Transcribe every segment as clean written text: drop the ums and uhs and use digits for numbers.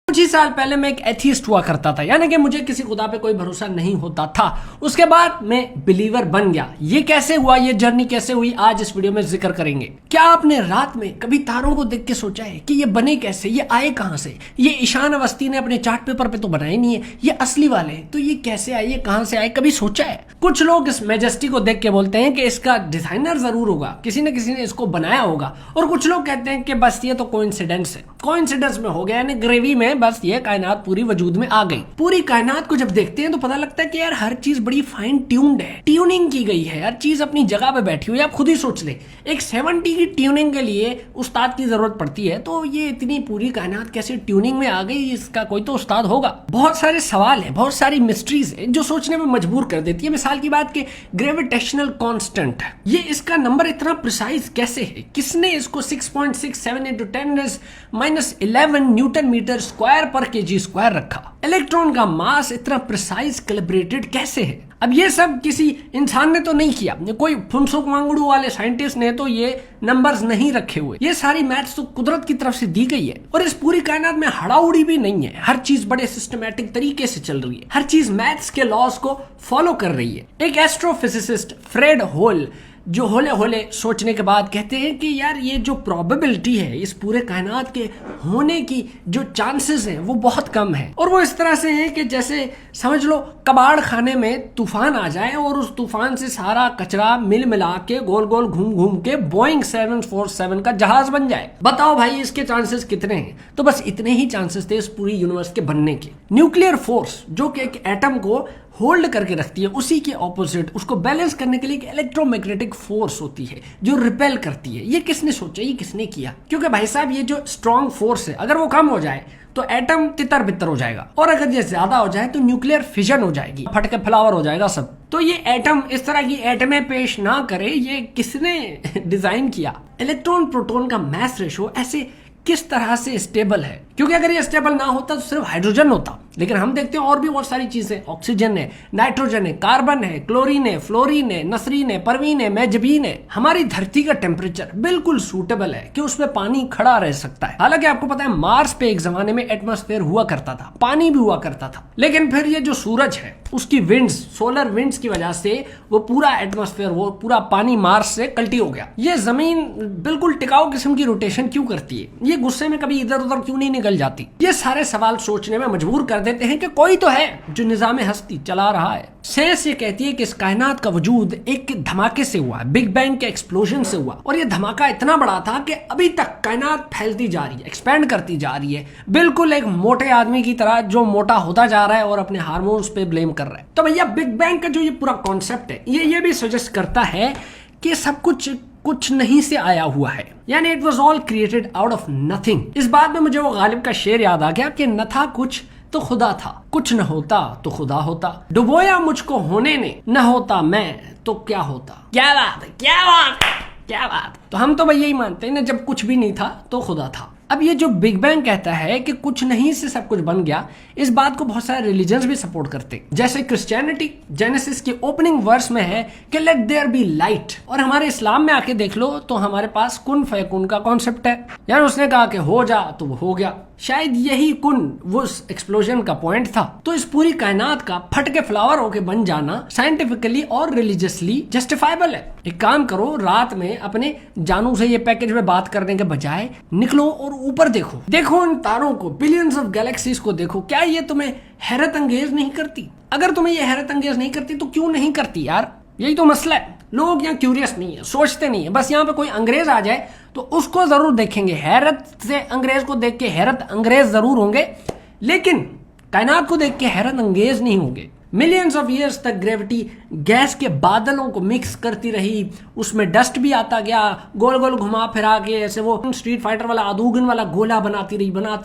कुछ ही साल पहले मैं एक एथियस्ट हुआ करता था, यानी कि मुझे किसी खुदा पे कोई भरोसा नहीं होता था। उसके बाद मैं बिलीवर बन गया। ये कैसे हुआ, ये जर्नी कैसे हुई, आज इस वीडियो में जिक्र करेंगे। क्या आपने रात में कभी तारों को देख के सोचा है कि ये बने कैसे, ये आए कहां से? ये ईशान अवस्थी ने अपने चार्ट पेपर पे तो बनाए नहीं है, ये असली वाले हैं, तो ये कैसे आए, ये कहां से आए, कभी सोचा है? कुछ लोग इस मैजेस्टी को देख के बोलते हैं कि इसका डिजाइनर जरूर होगा, किसी न किसी ने इसको बनाया होगा, और कुछ लोग कहते हैं कि बस ये तो कोइंसिडेंस है, कोइंसिडेंस में हो गया, यानी ग्रेवी में बस ये कायनात पूरी वजूद में आ गई। पूरी कायनात को जब देखते हैं तो पता लगता है कि यार हर चीज बड़ी फाइन ट्यून्ड है, ट्यूनिंग की गई है, हर चीज अपनी जगह पे बैठी हुई है। आप खुद ही सोच ले, एक 70 की ट्यूनिंग के लिए उस्ताद की जरूरत पड़ती है, तो ये इतनी पूरी कायनात कैसे ट्यूनिंग में आ गई, इसका कोई तो उस्ताद होगा। बहुत सारे सवाल है, बहुत सारी मिस्ट्रीज है जो सोचने में मजबूर कर देती है। मिसाल की बात के ग्रेविटेशनल कांस्टेंट, ये इसका नंबर इतना प्रिसाइज कैसे है? किसने इसको 6.67 × 10⁻11 न्यूटन मीटर स्क्वायर पर kg स्क्वायर रखा? इलेक्ट्रॉन का मास इतना प्रिसाइज कैलिब्रेटेड कैसे है? अब ये सब किसी इंसान ने तो नहीं किया, कोई फुनसुक वांगड़ू वाले साइंटिस्ट ने तो ये नंबर्स नहीं रखे हुए। ये सारी मैथ्स तो कुदरत की तरफ से दी गई है, और इस पूरी कायनात में हड़ाउड़ी भी नहीं है। हर चीज बड़े सिस्टमैटिक तरीके से चल रही है, हर चीज मैथ्स के लॉज को फॉलो कर रही है। एक एस्ट्रोफिजिसिस्ट फ्रेड होल जो होले होले सोचने के बाद कहते हैं कि यार ये जो प्रोबेबिलिटी है इस पूरे कायनात के होने की, जो चांसेस हैं वो बहुत कम है। और वो इस तरह से हैं कि जैसे समझ लो कबाड़ खाने में तूफान आ जाए और उस तूफान से सारा कचरा मिल मिला के गोल गोल घूम घूम के बोइंग 747 का जहाज बन जाए। बताओ भाई इसके चांसेस कितने हैं? तो बस इतने ही चांसेस थे इस पूरी यूनिवर्स के बनने के। न्यूक्लियर फोर्स जो कि एक एटम को होल्ड करके रखती है, उसी के ऑपोजिट उसको बैलेंस करने के लिए एक इलेक्ट्रोमैग्नेटिक फोर्स होती है जो रिपेल करती है। ये किसने सोचा, ये किसने किया? क्योंकि भाई साहब ये जो स्ट्रॉन्ग फोर्स है, अगर वो कम हो जाए तो एटम तितर बितर हो जाएगा, और अगर ये ज्यादा हो जाए तो न्यूक्लियर फिजन हो जाएगी, फटके फ्लावर हो जाएगा सब। तो ये एटम इस तरह की एटमें पेश ना करे, ये किसने डिजाइन किया? इलेक्ट्रॉन प्रोटॉन का मास रेशो ऐसे किस तरह से स्टेबल है? क्योंकि अगर ये स्टेबल ना होता तो सिर्फ हाइड्रोजन होता, लेकिन हम देखते हैं और भी बहुत सारी चीजें, ऑक्सीजन है, नाइट्रोजन है, कार्बन है, क्लोरीन है, फ्लोरीन है, नसरीन है, परवीन है, मेजबीन है। हमारी धरती का टेम्परेचर बिल्कुल सूटेबल है कि उसमें पानी खड़ा रह सकता है। हालांकि आपको पता है मार्स पे एक जमाने में एटमॉस्फेयर हुआ करता था, पानी भी हुआ करता था, लेकिन फिर ये जो सूरज है उसकी विंड्स, सोलर विंड्स की वजह से वो पूरा एटमॉस्फेयर, वो पूरा पानी मार्स से कल्टी हो गया। ये जमीन बिल्कुल टिकाऊ किस्म की रोटेशन क्यों करती है? ये गुस्से में कभी इधर उधर क्यों नहीं निकल जाती? ये सारे सवाल सोचने में मजबूर कर देते हैं कि कोई तो है जो निजाम हस्ती चला रहा है। साइंस ये कहती है कि इस कायनात का वजूद एक धमाके से हुआ है, बिग बैंग के एक्सप्लोजन से हुआ, और ये धमाका इतना बड़ा था कि अभी तक कायनात फैलती जा रही है, एक्सपेंड करती जा रही है, बिल्कुल एक मोटे आदमी की तरह जो मोटा होता जा रहा है और अपने हार्मोन्स पे ब्लेम कर रहा है। तो भैया बिग बैंग का जो ये पूरा कॉन्सेप्ट है, ये भी सजेस्ट करता है कि सब कुछ नहीं से आया हुआ है, यानी it was all created out of nothing. इस बात में मुझे वो गालिब का शेर याद आ गया कि न था कुछ तो खुदा था, कुछ न होता तो खुदा होता, डुबोया मुझको होने ने, न होता मैं तो क्या होता। क्या बात है, क्या बात है, क्या बात। तो हम तो भैया यही मानते हैं ना, जब कुछ भी नहीं था तो खुदा था। अब ये जो बिग बैंग कहता है कि कुछ नहीं से सब कुछ बन गया, इस बात को बहुत सारे रिलीजन्स भी सपोर्ट करते, जैसे क्रिश्चियनिटी जेनेसिस के ओपनिंग वर्स में है कि लेट देयर बी लाइट, और हमारे इस्लाम में आके देख लो तो हमारे पास कुन फयकुन का कॉन्सेप्ट है, यानी उसने कहा कि हो जा तो वो हो गया। शायद यही कुन वो एक्सप्लोजन का पॉइंट था। तो इस पूरी कायनात का फट के फ्लावर होके बन जाना साइंटिफिकली और रिलीजियसली जस्टिफाइबल है। एक काम करो, रात में अपने जानू से ये पैकेज में बात करने के बजाय निकलो और ऊपर देखो, देखो इन तारों को, बिलियंस ऑफ गैलेक्सीज को देखो। क्या ये तुम्हें हैरत अंगेज नहीं करती? अगर तुम्हें ये हैरत अंगेज नहीं करती तो क्यों नहीं करती यार? यही तो मसला है, लोग यहाँ क्यूरियस नहीं है, सोचते नहीं है। बस यहाँ पे कोई अंग्रेज आ जाए तो उसको जरूर देखेंगे, हैरत से अंग्रेज को देख के हैरत अंग्रेज जरूर होंगे, लेकिन कायनात को देख के हैरत अंगेज नहीं होंगे। मिलियंस ऑफ ईयर्स तक ग्रेविटी गैस के बादलों को मिक्स करती रही, उसमें डस्ट भी आता गया, गोल गोल घुमा फिरा के ऐसे वो स्ट्रीट फाइटर वाला आदूगन वाला गोला बनाती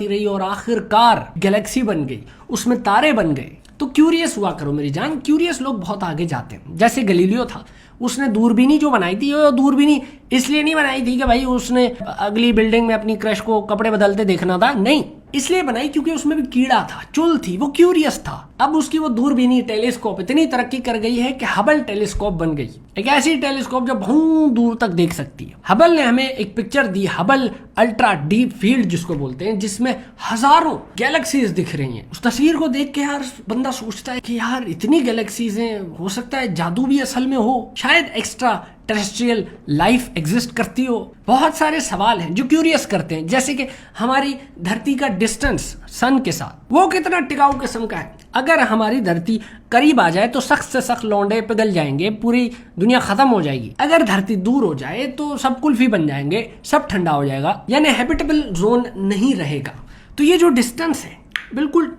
रही, और आखिरकार गैलेक्सी बन गई, उसमें तारे बन गए। तो क्यूरियस हुआ करो मेरी जान, क्यूरियस लोग बहुत आगे जाते हैं। जैसे गलीलियो था, उसने दूरबीनी जो बनाई थी, वो दूरबीनी इसलिए नहीं बनाई थी कि भाई उसने अगली बिल्डिंग में अपनी क्रश को कपड़े बदलते देखना था, नहीं, इसलिए बनाई क्योंकि उसमें भी कीड़ा था, चुल थी, वो क्यूरियस था। अब उसकी वो दूरबीनी टेलीस्कोप इतनी तरक्की कर गई है कि हबल टेलीस्कोप बन गई, एक ऐसी टेलीस्कोप जो बहुत दूर तक देख सकती है। हबल ने हमें एक पिक्चर दी, हबल अल्ट्रा डीप फील्ड जिसको बोलते हैं, जिसमें हजारों गैलेक्सीज दिख रही हैं। उस तस्वीर को देख के यार बंदा सोचता है कि यार इतनी गैलेक्सीज हैं, हो सकता है जादू भी असल में हो, शायद एक्स्ट्रा टेरेस्ट्रियल लाइफ एग्जिस्ट करती हो। बहुत सारे सवाल हैं जो क्यूरियस करते हैं, जैसे कि हमारी धरती का डिस्टेंस सन के साथ वो कितना टिकाऊ किस्म का है। अगर हमारी धरती करीब आ जाए तो सख्त से सख्त लौंडे पिघल जाएंगे, पूरी दुनिया खत्म हो जाएगी। अगर धरती दूर हो जाए तो सब कुल्फी बन जाएंगे, सब ठंडा हो जाएगा, यानी हैबिटेबल जोन नहीं रहेगा। तो ये जो डिस्टेंस है बिल्कुल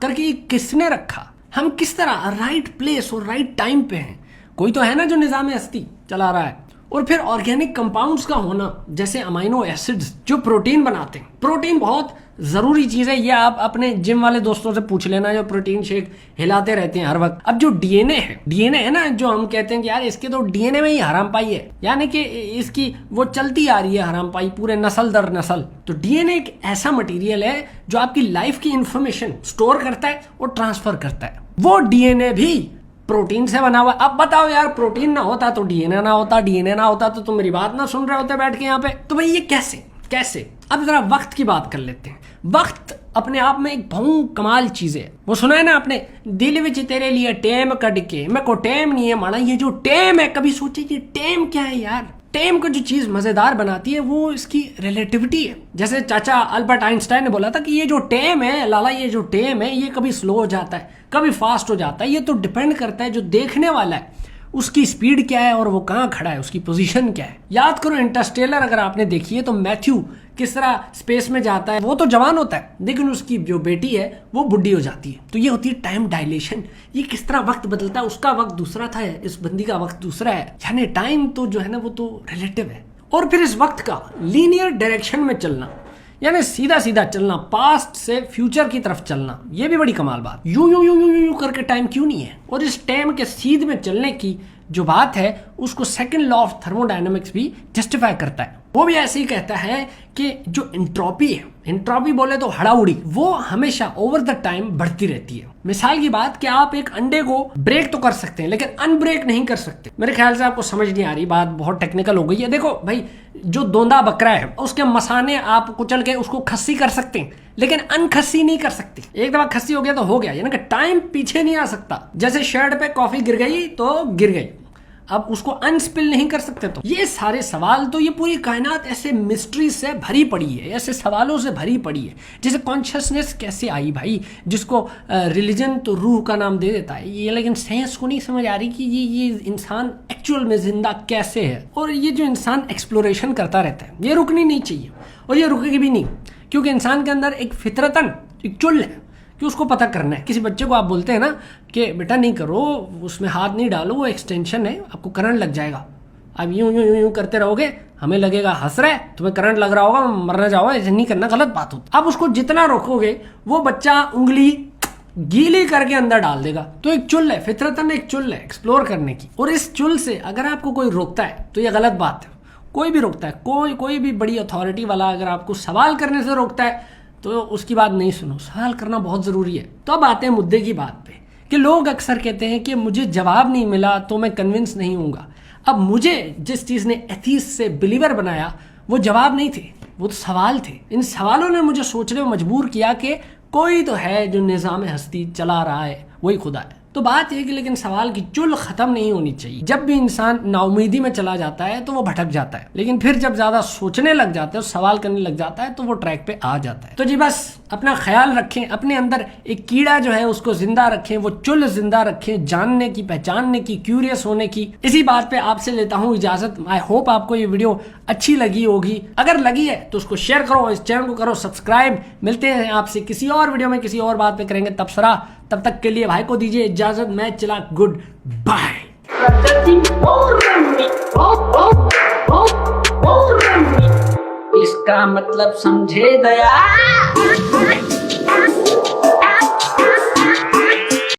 करके किसने रखा, हम किस तरह राइट प्लेस और राइट टाइम पे हैं, कोई तो है ना जो निजाम हस्ती चला रहा है। और फिर ऑर्गेनिक कंपाउंड्स का होना, जैसे अमाइनो एसिड्स जो प्रोटीन बनाते हैं। प्रोटीन बहुत जरूरी चीज है, ये आप अपने जिम वाले दोस्तों से पूछ लेना जो प्रोटीन शेक हिलाते रहते हैं हर वक्त। अब जो डीएनए है ना, जो हम कहते हैं कि यार इसके तो डीएनए में ही हराम पाई है, यानी कि इसकी वो चलती आ रही है हराम पाई पूरे नस्ल दर नस्ल। तो डीएनए एक ऐसा मटेरियल है जो आपकी लाइफ की इंफॉर्मेशन स्टोर करता है और ट्रांसफर करता है। वो डीएनए भी प्रोटीन से बना हुआ। अब बताओ यार, प्रोटीन ना होता तो डीएनए ना होता, डीएनए ना होता तो तुम मेरी बात ना सुन रहे होते बैठ के यहाँ पे। तो भाई ये कैसे। अब जरा वक्त की बात कर लेते हैं। वक्त अपने आप में एक बहुत कमाल चीज है। वो सुना है ना आपने, दिल विच तेरे लिए टेम कट के, मेरे को टेम नहीं है माना। ये जो टेम है, कभी सोचे कि टेम क्या है यार। टेम को जो चीज मजेदार बनाती है वो इसकी रिलेटिविटी है। जैसे चाचा अल्बर्ट आइंस्टाइन ने बोला था कि ये जो टेम है लाला, ये जो टेम है ये कभी स्लो हो जाता है, कभी फास्ट हो जाता है। ये तो डिपेंड करता है जो देखने वाला है उसकी स्पीड क्या है और वो कहाँ खड़ा है, उसकी पोजीशन क्या है। याद करो इंटरस्टेलर अगर आपने देखी है तो मैथ्यू किस तरह स्पेस में जाता है। वो तो जवान होता है लेकिन उसकी जो बेटी है वो बुढ़ी हो जाती है। तो ये होती है टाइम डायलेशन। ये किस तरह वक्त बदलता है, उसका वक्त दूसरा था, इस बंदी का वक्त दूसरा है। यानी टाइम तो जो है ना वो तो रिलेटिव है। और फिर इस वक्त का लीनियर डायरेक्शन में चलना, यानी सीधा सीधा चलना, पास्ट से फ्यूचर की तरफ चलना, ये भी बड़ी कमाल बात। यूं करके टाइम क्यों नहीं है। और इस टाइम के सीध में चलने की जो बात है उसको सेकंड लॉ ऑफ थर्मोडायनेमिक्स भी जस्टिफाई करता है। वो भी ऐसे ही कहता है कि जो एंट्रोपी है, एंट्रोपी बोले तो हड़ाउड़ी, वो हमेशा ओवर द टाइम बढ़ती रहती है। मिसाल की बात कि आप एक अंडे को ब्रेक तो कर सकते हैं लेकिन अनब्रेक नहीं कर सकते। मेरे ख्याल से आपको समझ नहीं आ रही, बात बहुत टेक्निकल हो गई है। देखो भाई, जो दोंदा बकरा है उसके मसाने आप कुचल के उसको खस्सी कर सकते हैं लेकिन अनखस्सी नहीं कर सकते। एक दफा खस्सी हो गया तो हो गया, यानी कि टाइम पीछे नहीं आ सकता। जैसे शर्ट पे कॉफी गिर गई तो गिर गई, अब उसको अनस्पिल नहीं कर सकते। तो ये सारे सवाल, तो ये पूरी कायनात ऐसे मिस्ट्री से भरी पड़ी है, ऐसे सवालों से भरी पड़ी है। जैसे कॉन्शियसनेस कैसे आई भाई, जिसको रिलीजन तो रूह का नाम दे देता है ये, लेकिन साइंस को नहीं समझ आ रही कि ये इंसान एक्चुअल में जिंदा कैसे है। और ये जो इंसान एक्सप्लोरेशन करता रहता है ये रुकनी नहीं चाहिए और ये रुकेगी भी नहीं, क्योंकि इंसान के अंदर एक फितरतन एक चुल है कि उसको पता करना है। किसी बच्चे को आप बोलते हैं ना कि बेटा नहीं करो, उसमें हाथ नहीं डालो, वो एक्सटेंशन है, आपको करंट लग जाएगा। अब यूं करते रहोगे, हमें लगेगा हंस रहा है, तुम्हें करंट लग रहा होगा, मरना जाओगे, ऐसे नहीं करना, गलत बात होती। अब उसको जितना रोकोगे वो बच्चा उंगली गीली करके अंदर डाल देगा। तो एक चुल है, फितरतन एक चुल है एक्सप्लोर करने की। और इस चुल से अगर आपको कोई रोकता है तो ये गलत बात है। कोई भी रोकता है, कोई भी बड़ी अथॉरिटी वाला अगर आपको सवाल करने से रोकता है तो उसकी बात नहीं सुनो, सवाल करना बहुत जरूरी है। तो अब आते हैं मुद्दे की बात पे कि लोग अक्सर कहते हैं कि मुझे जवाब नहीं मिला तो मैं कन्विंस नहीं होऊंगा। अब मुझे जिस चीज ने एथीस्ट से बिलीवर बनाया वो जवाब नहीं थे, वो तो सवाल थे। इन सवालों ने मुझे सोचने में मजबूर किया कि कोई तो है जो निजाम हस्ती चला रहा है, वही खुदा है। तो बात यह कि लेकिन सवाल की चुल खत्म नहीं होनी चाहिए। जब भी इंसान नाउमीदी में चला जाता है तो वो भटक जाता है, लेकिन फिर जब ज्यादा सोचने लग जाता है, सवाल करने लग जाता है तो वो ट्रैक पे आ जाता है। तो जी बस अपना ख्याल रखें, अपने अंदर एक कीड़ा जो है उसको जिंदा रखें, वो चुल जिंदा रखें, जानने की, पहचानने की, क्यूरियस होने की। इसी बात पे आपसे लेता हूँ इजाजत। आई होप आपको ये वीडियो अच्छी लगी होगी। अगर लगी है तो उसको शेयर करो, इस चैनल को करो सब्सक्राइब। मिलते हैं आपसे किसी और वीडियो में, किसी और बात पे करेंगे तबसरा। तब तक के लिए भाई को दीजिए इजाजत। मैं चला, गुड बाय। इसका मतलब समझे दया।